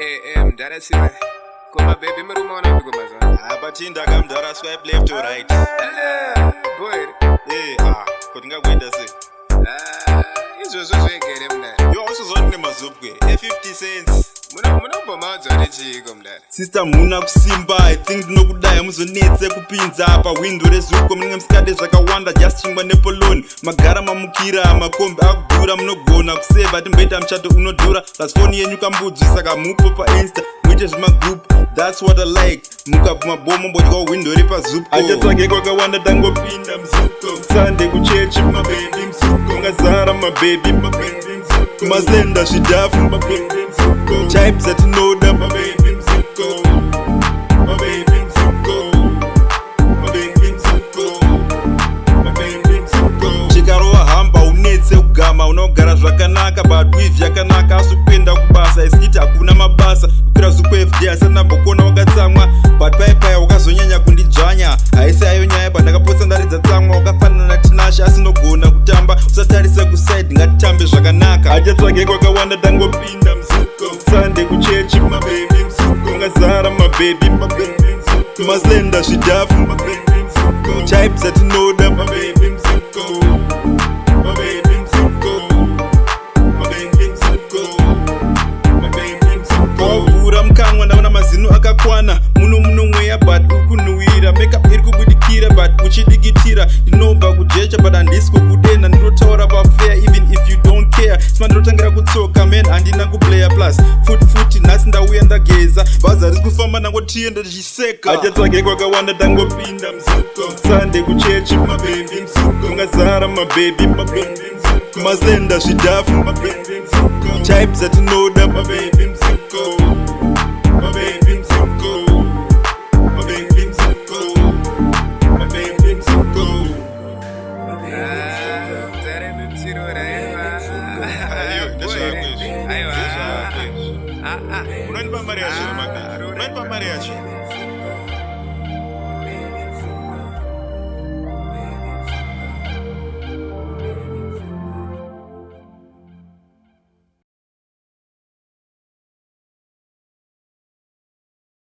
Mdara siwe. Kuma baby murumona biko mazwa. Abatinda kamdara swipe left to right. Boy. Kuti ngakwenda sei. Izvozvo zvegere mdara. Yo usuzoti nemazupwe. 50 cents. Munombo maudza nechiko mdara. Sister muna kusimba, I think ndinokudai muzonetse kupinza pa window rezuko munenge musikade zvakawanda just chingwa nepoloni magara mamukira makombi akudhura munogona kuseva timboita muchato unodhura plus phone yenyu kambudzi saka mupo pa insta muite zvimagroup that's what I like mukabvuma bomo mbodyawo window repazuko achatsvage kwakawanda tangopinda muzuko Sunday kuchechi mabebi muzuko ngazara mabebi mabebi muzuko mazenda zvidhafu mabebi muzuko types atinoda mabebi muzuko mabebi muzuko mabebi muzuko mabebi muzuko chikarova hamba unetse kugama unogara zvakanaka but with yakanaka asi kuenda kubasa isiti hakuna mabasa kukwira zuko FD asati ndambokona wakatsamwa but paipaya wakazonyanya kundidzvanya haisi ayo nyaya pandakapotsa ndaridza tsamwa wakafanana natinasha asinogona kutamba usatarisa kusaidi ngatitambe zvakanaka achatsvage kwakawanda tangopinda muzuko Sunday kuchechi mabebi muzuko ngazara mabebi mabebi muzuko mazenda zvidhafu mabebi muzuko types atinoda mabebi muzuko mabebi muzuko mabebi muzuko mabebi muzuko wavhura mukanwa ndaona mazino akakwana muno mweya but ukunuhwira makeup iri kubudikira but uchidikitira ndinobva kujecha but handisi kukudenda ndinotaura pafair even if you don't care sima ndinotangira kutsoka man handina kuplaya plus futi nhasi ndauya ndageza bhazi risi kufamba nangotienda tichiseka achatsvage kwakawanda tangopinda muzuko Sunday kuchechi mabebi muzuko ngazara mabebi mabebi muzuko mazenda zvidhafu mabebi muzuko types atinoda mabebi muzuko mabebi muzuko mabebi muzuko mabebi muzuko Mdara mimsiro raiva. unanipa mari yacho mabebi unanipa mari yacho